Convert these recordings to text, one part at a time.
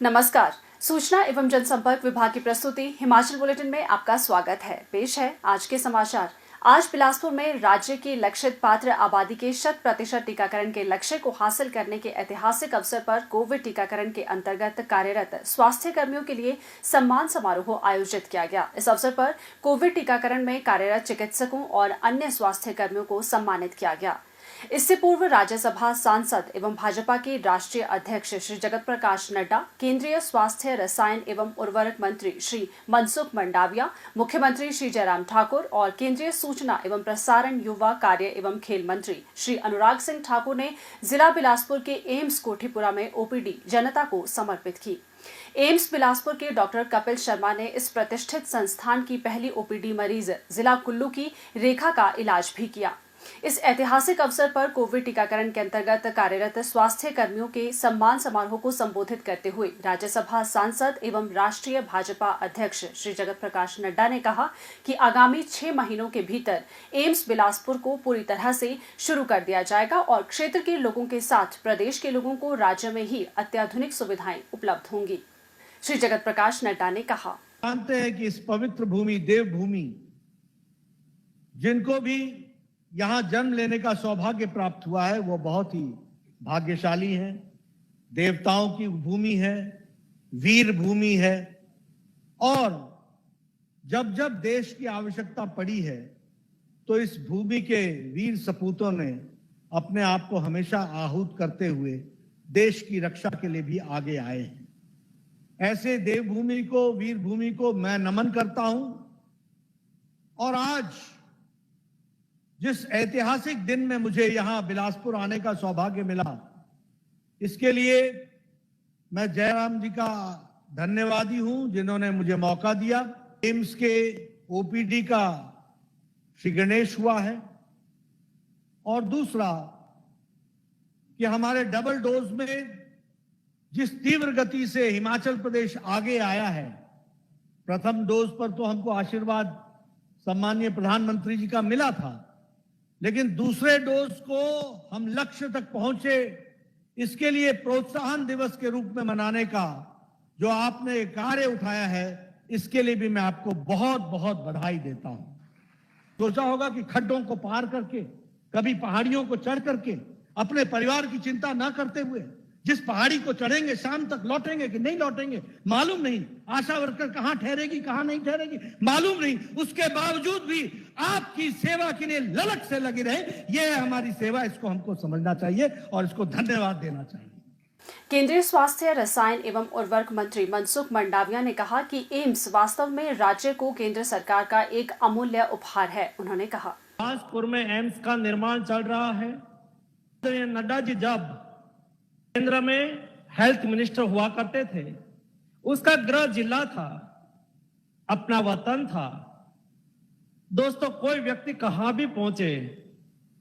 नमस्कार। सूचना एवं जनसंपर्क विभाग की प्रस्तुति हिमाचल बुलेटिन में आपका स्वागत है। पेश है आज के समाचार। आज बिलासपुर में राज्य की लक्षित पात्र आबादी के 100% टीकाकरण के लक्ष्य को हासिल करने के ऐतिहासिक अवसर पर कोविड टीकाकरण के अंतर्गत कार्यरत स्वास्थ्य कर्मियों के लिए सम्मान समारोह आयोजित किया गया। इस अवसर पर कोविड टीकाकरण में कार्यरत चिकित्सकों और अन्य स्वास्थ्य कर्मियों को सम्मानित किया गया। इससे पूर्व राज्यसभा सांसद एवं भाजपा के राष्ट्रीय अध्यक्ष श्री जगत प्रकाश नड्डा, केंद्रीय स्वास्थ्य, रसायन एवं उर्वरक मंत्री श्री मनसुख मंडाविया, मुख्यमंत्री श्री जयराम ठाकुर और केंद्रीय सूचना एवं प्रसारण, युवा कार्य एवं खेल मंत्री श्री अनुराग सिंह ठाकुर ने जिला बिलासपुर के एम्स कोठीपुरा में ओपीडी जनता को समर्पित की। एम्स बिलासपुर के डॉक्टर कपिल शर्मा ने इस प्रतिष्ठित संस्थान की पहली ओपीडी मरीज जिला कुल्लू की रेखा का इलाज भी किया। इस ऐतिहासिक अवसर पर कोविड टीकाकरण के अंतर्गत कार्यरत स्वास्थ्य कर्मियों के सम्मान समारोह को संबोधित करते हुए राज्यसभा सांसद एवं राष्ट्रीय भाजपा अध्यक्ष श्री जगत प्रकाश नड्डा ने कहा कि आगामी 6 महीनों के भीतर एम्स बिलासपुर को पूरी तरह से शुरू कर दिया जाएगा और क्षेत्र के लोगों के साथ प्रदेश के लोगों को राज्य में ही अत्याधुनिक सुविधाएं उपलब्ध होंगी। श्री जगत प्रकाश नड्डा ने कहा, जानते हैं कि इस पवित्र भूमि, देवभूमि, जिनको भी यहां जन्म लेने का सौभाग्य प्राप्त हुआ है वो बहुत ही भाग्यशाली हैं। देवताओं की भूमि है, वीर भूमि है और जब जब देश की आवश्यकता पड़ी है तो इस भूमि के वीर सपूतों ने अपने आप को हमेशा आहूत करते हुए देश की रक्षा के लिए भी आगे आए हैं। ऐसे देवभूमि को, वीर भूमि को मैं नमन करता हूं और आज जिस ऐतिहासिक दिन में मुझे यहां बिलासपुर आने का सौभाग्य मिला, इसके लिए मैं जयराम जी का धन्यवादी हूं जिन्होंने मुझे मौका दिया। एम्स के ओपीडी का श्री गणेश हुआ है और दूसरा कि हमारे डबल डोज में जिस तीव्र गति से हिमाचल प्रदेश आगे आया है, प्रथम डोज पर तो हमको आशीर्वाद सम्माननीय प्रधानमंत्री जी का मिला था, लेकिन दूसरे डोज को हम लक्ष्य तक पहुंचे, इसके लिए प्रोत्साहन दिवस के रूप में मनाने का जो आपने कार्य उठाया है, इसके लिए भी मैं आपको बहुत बहुत बधाई देता हूं। सोचा होगा कि खड्डों को पार करके, कभी पहाड़ियों को चढ़ करके, अपने परिवार की चिंता ना करते हुए जिस पहाड़ी को चढ़ेंगे शाम तक लौटेंगे कि नहीं लौटेंगे मालूम नहीं, आशा वर्कर कहां ठहरेगी कहां नहीं ठहरेगी मालूम नहीं, उसके बावजूद भी आपकी सेवा के लिए ललक से लगी रहे, ये है हमारी सेवा। इसको हमको समझना चाहिए और इसको धन्यवाद देना चाहिए। केंद्रीय स्वास्थ्य, रसायन एवं उर्वरक मंत्री मनसुख मंडाविया ने कहा कि एम्स वास्तव में राज्य को केंद्र सरकार का एक अमूल्य उपहार है। उन्होंने कहा, बिलासपुर में एम्स का निर्माण चल रहा है। नड्डा जी जब केंद्र में हेल्थ मिनिस्टर हुआ करते थे, उसका गृह जिला था, अपना वतन था। दोस्तों, कोई व्यक्ति कहां भी पहुंचे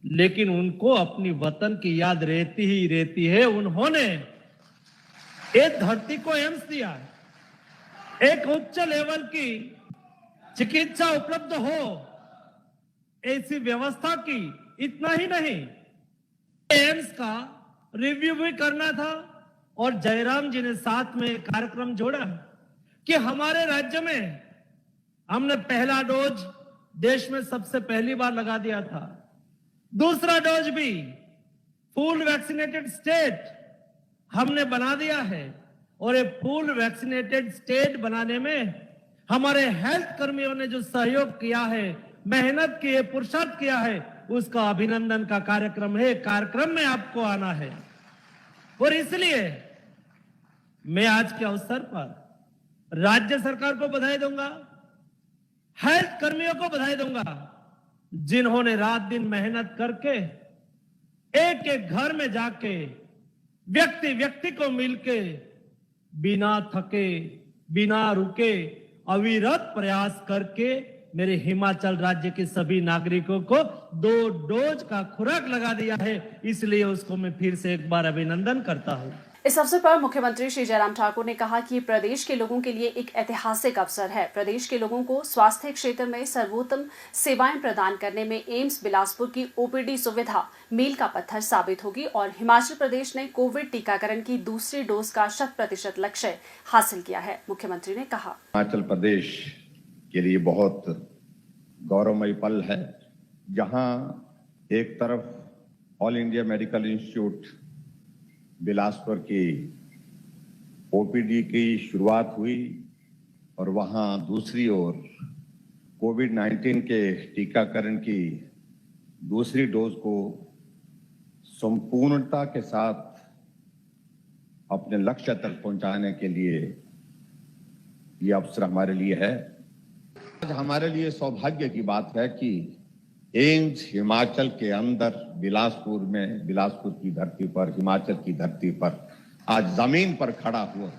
लेकिन उनको अपनी वतन की याद रहती ही रहती है। उन्होंने एक धरती को एम्स दिया है, एक उच्च लेवल की चिकित्सा उपलब्ध हो ऐसी व्यवस्था की। इतना ही नहीं, एम्स का रिव्यू भी करना था और जयराम जी ने साथ में कार्यक्रम जोड़ा कि हमारे राज्य में हमने पहला डोज देश में सबसे पहली बार लगा दिया था, दूसरा डोज भी फुल वैक्सीनेटेड स्टेट हमने बना दिया है और ये फुल वैक्सीनेटेड स्टेट बनाने में हमारे हेल्थ कर्मियों ने जो सहयोग किया है, मेहनत की है, पुरुषार्थ किया है, उसका अभिनंदन का कार्यक्रम है। कार्यक्रम में आपको आना है और इसलिए मैं आज के अवसर पर राज्य सरकार को बधाई दूंगा, हेल्थ कर्मियों को बधाई दूंगा, जिन्होंने रात दिन मेहनत करके एक एक घर में जाके व्यक्ति व्यक्ति को मिलके बिना थके, बिना रुके, अविरत प्रयास करके मेरे हिमाचल राज्य के सभी नागरिकों को 2 डोज का खुराक लगा दिया है। इसलिए उसको मैं फिर से एक बार अभिनंदन करता हूं। इस अवसर पर मुख्यमंत्री श्री जयराम ठाकुर ने कहा कि प्रदेश के लोगों के लिए एक ऐतिहासिक अवसर है। प्रदेश के लोगों को स्वास्थ्य क्षेत्र में सर्वोत्तम सेवाएं प्रदान करने में एम्स बिलासपुर की ओपीडी सुविधा मील का पत्थर साबित होगी और हिमाचल प्रदेश ने कोविड टीकाकरण की दूसरी डोज का 100% लक्ष्य हासिल किया है। मुख्यमंत्री ने कहा, हिमाचल प्रदेश के लिए बहुत गौरवमयी पल है, जहां एक तरफ all India medical institute Bilaspur की ओपीडी की शुरुआत हुई और वहां दूसरी ओर कोविड-19 के टीकाकरण की दूसरी डोज को संपूर्णता के साथ अपने लक्ष्य तक पहुंचाने के लिए यह अवसर हमारे लिए है। आज हमारे लिए सौभाग्य की बात है कि एम्स हिमाचल के अंदर बिलासपुर में, बिलासपुर की धरती पर, हिमाचल की धरती पर आज जमीन पर खड़ा हुआ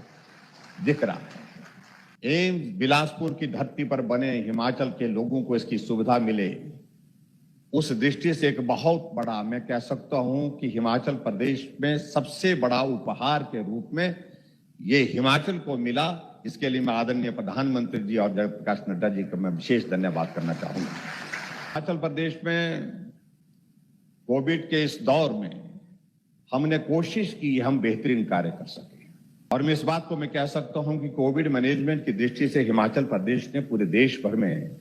दिख रहा है। एम्स बिलासपुर की धरती पर बने, हिमाचल के लोगों को इसकी सुविधा मिले, उस दृष्टि से एक बहुत बड़ा, मैं कह सकता हूं कि हिमाचल प्रदेश में सबसे बड़ा उपहार के रूप में ये हिमाचल को मिला। इसके लिए मैं आदरणीय प्रधानमंत्री जी और जगत प्रकाश नड्डा जी का मैं विशेष धन्यवाद करना चाहूंगा। हिमाचल प्रदेश में कोविड के इस दौर में हमने कोशिश की हम बेहतरीन कार्य कर सके और मैं इस बात को मैं कह सकता हूं कि कोविड मैनेजमेंट की दृष्टि से हिमाचल प्रदेश ने पूरे देश भर में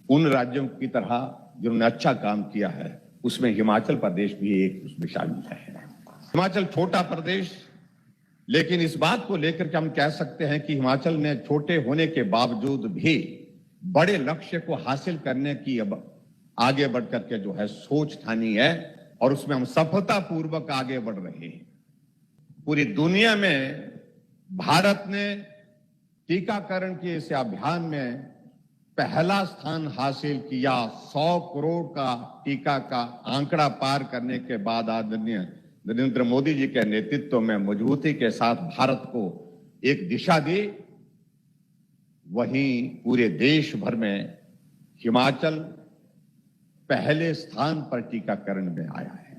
उन राज्यों की तरह जिन्होंने अच्छा काम किया है, उसमें हिमाचल प्रदेश भी एक उसमें शामिल है। हिमाचल छोटा प्रदेश, लेकिन इस बात को लेकर के हम कह सकते हैं कि हिमाचल ने छोटे होने के बावजूद भी बड़े लक्ष्य को हासिल करने की अब आगे बढ़कर के जो है सोच ठानी है और उसमें हम सफलतापूर्वक आगे बढ़ रहे हैं। पूरी दुनिया में भारत ने टीकाकरण के इस अभियान में पहला स्थान हासिल किया। 100 करोड़ का टीका का आंकड़ा पार करने के बाद आदरणीय नरेंद्र मोदी जी के नेतृत्व में मजबूती के साथ भारत को एक दिशा दी। वहीं पूरे देश भर में हिमाचल पहले स्थान पर टीकाकरण में आया है।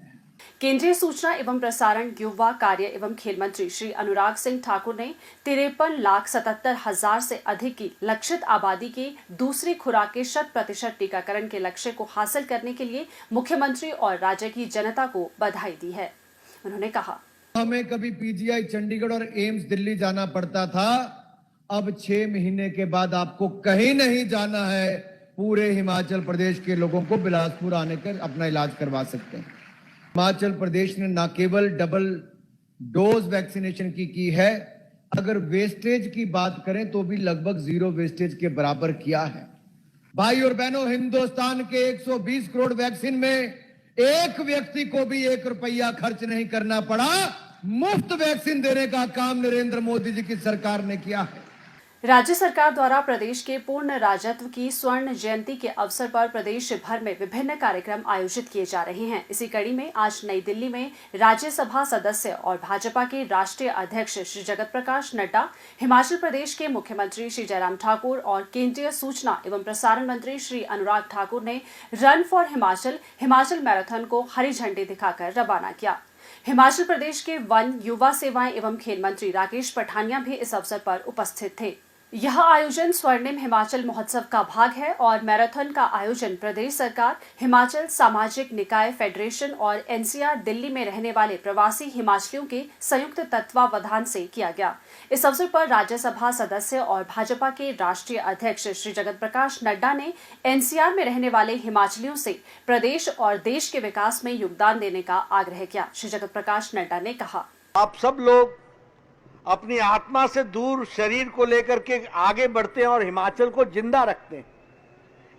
केंद्रीय सूचना एवं प्रसारण, युवा कार्य एवं खेल मंत्री श्री अनुराग सिंह ठाकुर ने 53,77,000 से अधिक की लक्षित आबादी के दूसरी खुराक के 100% टीकाकरण के लक्ष्य को हासिल करने के लिए मुख्यमंत्री और राज्य की जनता को बधाई दी है। उन्होंने कहा, हमें कभी पीजीआई चंडीगढ़ और एम्स दिल्ली जाना पड़ता था, अब 6 महीने के बाद आपको कहीं नहीं जाना है। पूरे हिमाचल प्रदेश के लोगों को बिलासपुर आने कर अपना इलाज करवा सकते हैं। हिमाचल प्रदेश ने न केवल डबल डोज वैक्सीनेशन की है, अगर वेस्टेज की बात करें तो भी लगभग 0 वेस्टेज के बराबर किया है। भाई और बहनों, हिंदुस्तान के 120 करोड़ वैक्सीन में एक व्यक्ति को भी 1 रुपया खर्च नहीं करना पड़ा। मुफ्त वैक्सीन देने का काम नरेंद्र मोदी जी की सरकार ने किया है। राज्य सरकार द्वारा प्रदेश के पूर्ण राज्यत्व की स्वर्ण जयंती के अवसर पर प्रदेश भर में विभिन्न कार्यक्रम आयोजित किए जा रहे हैं। इसी कड़ी में आज नई दिल्ली में राज्यसभा सदस्य और भाजपा के राष्ट्रीय अध्यक्ष श्री जगत प्रकाश नड्डा, हिमाचल प्रदेश के मुख्यमंत्री श्री जयराम ठाकुर और केंद्रीय सूचना एवं प्रसारण मंत्री श्री अनुराग ठाकुर ने रन फॉर हिमाचल मैराथन को हरी झंडी दिखाकर रवाना किया। हिमाचल प्रदेश के वन, युवा सेवाएं एवं खेल मंत्री राकेश पठानिया भी इस अवसर पर उपस्थित थे। यह आयोजन स्वर्णिम हिमाचल महोत्सव का भाग है और मैराथन का आयोजन प्रदेश सरकार, हिमाचल सामाजिक निकाय फेडरेशन और एनसीआर दिल्ली में रहने वाले प्रवासी हिमाचलियों के संयुक्त तत्वावधान से किया गया। इस अवसर पर राज्यसभा सदस्य और भाजपा के राष्ट्रीय अध्यक्ष श्री जगत प्रकाश नड्डा ने एनसीआर में रहने वाले हिमाचलियों से प्रदेश और देश के विकास में योगदान देने का आग्रह किया। श्री जगत प्रकाश नड्डा ने कहा, आप सब लोग अपनी आत्मा से दूर शरीर को लेकर के आगे बढ़ते हैं और हिमाचल को जिंदा रखते हैं।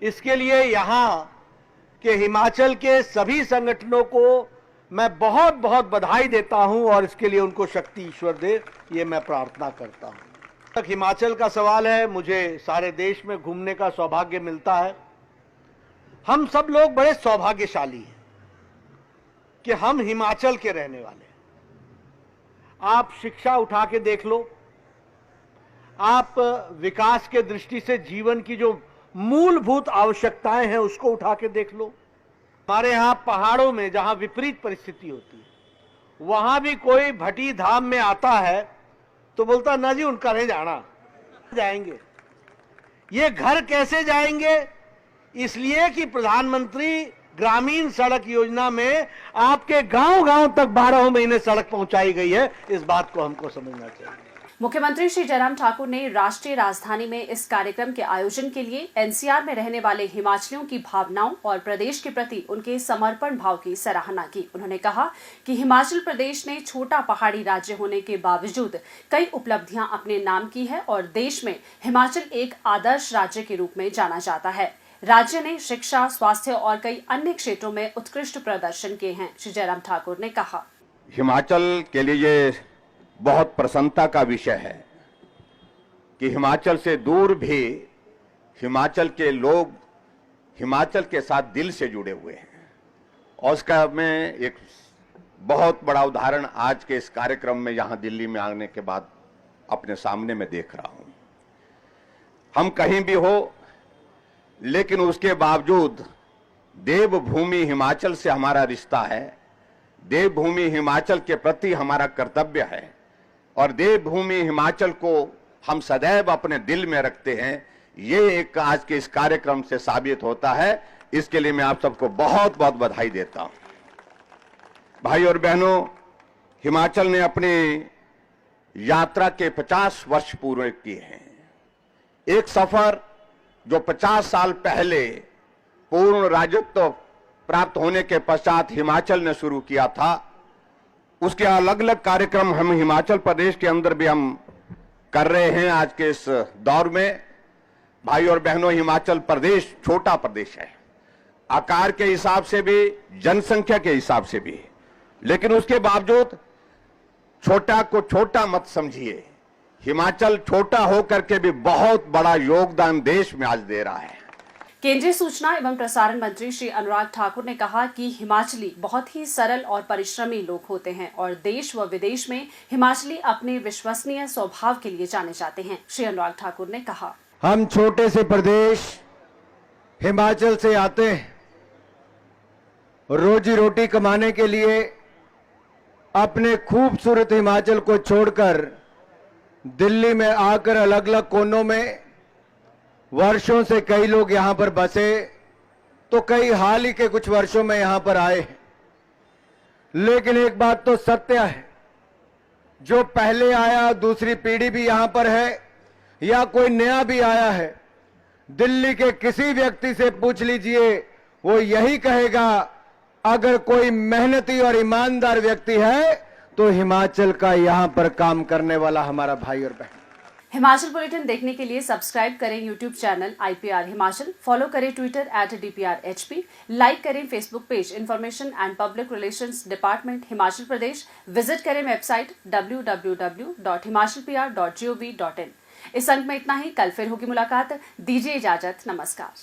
इसके लिए यहाँ के हिमाचल के सभी संगठनों को मैं बहुत बहुत बधाई देता हूं और इसके लिए उनको शक्ति ईश्वर दे, ये मैं प्रार्थना करता हूं। तक हिमाचल का सवाल है, मुझे सारे देश में घूमने का सौभाग्य मिलता है। हम सब लोग बड़े सौभाग्यशाली हैं कि हम हिमाचल के रहने वाले। आप शिक्षा उठा के देख लो, आप विकास के दृष्टि से जीवन की जो मूलभूत आवश्यकताएं हैं उसको उठा के देख लो। हमारे यहाँ पहाड़ों में जहाँ विपरीत परिस्थिति होती है, वहां भी कोई भटी धाम में आता है तो बोलता ना जी उनका नहीं जाना, जाएंगे। ये घर कैसे जाएंगे? इसलिए कि प्रधानमंत्री ग्रामीण सड़क योजना में आपके गांव-गांव तक 12 महीने सड़क पहुंचाई गई है। इस बात को हमको समझना चाहिए। मुख्यमंत्री श्री जयराम ठाकुर ने राष्ट्रीय राजधानी में इस कार्यक्रम के आयोजन के लिए एनसीआर में रहने वाले हिमाचलियों की भावनाओं और प्रदेश के प्रति उनके समर्पण भाव की सराहना की। उन्होंने कहा कि हिमाचल प्रदेश ने छोटा पहाड़ी राज्य होने के बावजूद कई उपलब्धियां अपने नाम की है और देश में हिमाचल एक आदर्श राज्य के रूप में जाना जाता है। राज्य ने शिक्षा, स्वास्थ्य और कई अन्य क्षेत्रों में उत्कृष्ट प्रदर्शन किए हैं। श्री जयराम ठाकुर ने कहा, हिमाचल के लिए ये बहुत प्रसन्नता का विषय है कि हिमाचल से दूर भी हिमाचल के लोग हिमाचल के साथ दिल से जुड़े हुए हैं। और उसका मैं एक बहुत बड़ा उदाहरण आज के इस कार्यक्रम में यहां दिल्ली में आने के बाद अपने सामने में देख रहा हूं। हम कहीं भी हो, लेकिन उसके बावजूद देवभूमि हिमाचल से हमारा रिश्ता है, देवभूमि हिमाचल के प्रति हमारा कर्तव्य है और देवभूमि हिमाचल को हम सदैव अपने दिल में रखते हैं। ये एक आज के इस कार्यक्रम से साबित होता है। इसके लिए मैं आप सबको बहुत बहुत बधाई देता हूं। भाई और बहनों, हिमाचल ने अपनी यात्रा के 50 वर्ष पूरे किए हैं। एक सफर जो 50 साल पहले पूर्ण राज्यत्व प्राप्त होने के पश्चात हिमाचल ने शुरू किया था, उसके अलग अलग कार्यक्रम हम हिमाचल प्रदेश के अंदर भी हम कर रहे हैं। आज के इस दौर में भाई और बहनों, हिमाचल प्रदेश छोटा प्रदेश है, आकार के हिसाब से भी, जनसंख्या के हिसाब से भी, लेकिन उसके बावजूद छोटा को छोटा मत समझिए। हिमाचल छोटा होकर के भी बहुत बड़ा योगदान देश में आज दे रहा है। केंद्रीय सूचना एवं प्रसारण मंत्री श्री अनुराग ठाकुर ने कहा कि हिमाचली बहुत ही सरल और परिश्रमी लोग होते हैं और देश व विदेश में हिमाचली अपने विश्वसनीय स्वभाव के लिए जाने जाते हैं। श्री अनुराग ठाकुर ने कहा, हम छोटे से प्रदेश हिमाचल से आते हैं, रोजी रोटी कमाने के लिए अपने खूबसूरत हिमाचल को छोड़कर दिल्ली में आकर अलग अलग कोनों में वर्षों से कई लोग यहां पर बसे, तो कई हाल ही के कुछ वर्षों में यहां पर आए हैं। लेकिन एक बात तो सत्य है, जो पहले आया, दूसरी पीढ़ी भी यहां पर है या कोई नया भी आया है, दिल्ली के किसी व्यक्ति से पूछ लीजिए, वो यही कहेगा अगर कोई मेहनती और ईमानदार व्यक्ति है तो हिमाचल का यहां पर काम करने वाला हमारा भाई और बहन। हिमाचल बुलेटिन देखने के लिए सब्सक्राइब करें YouTube channel IPR Himachal, follow करें ट्विटर @DPRHP, लाइक करें Facebook page information and public relations department Himachal Pradesh, visit करें वेबसाइट www.himachalpr.gov.in। इस अंक में इतना ही। कल फिर होगी मुलाकात। दीजिए इजाजत। नमस्कार।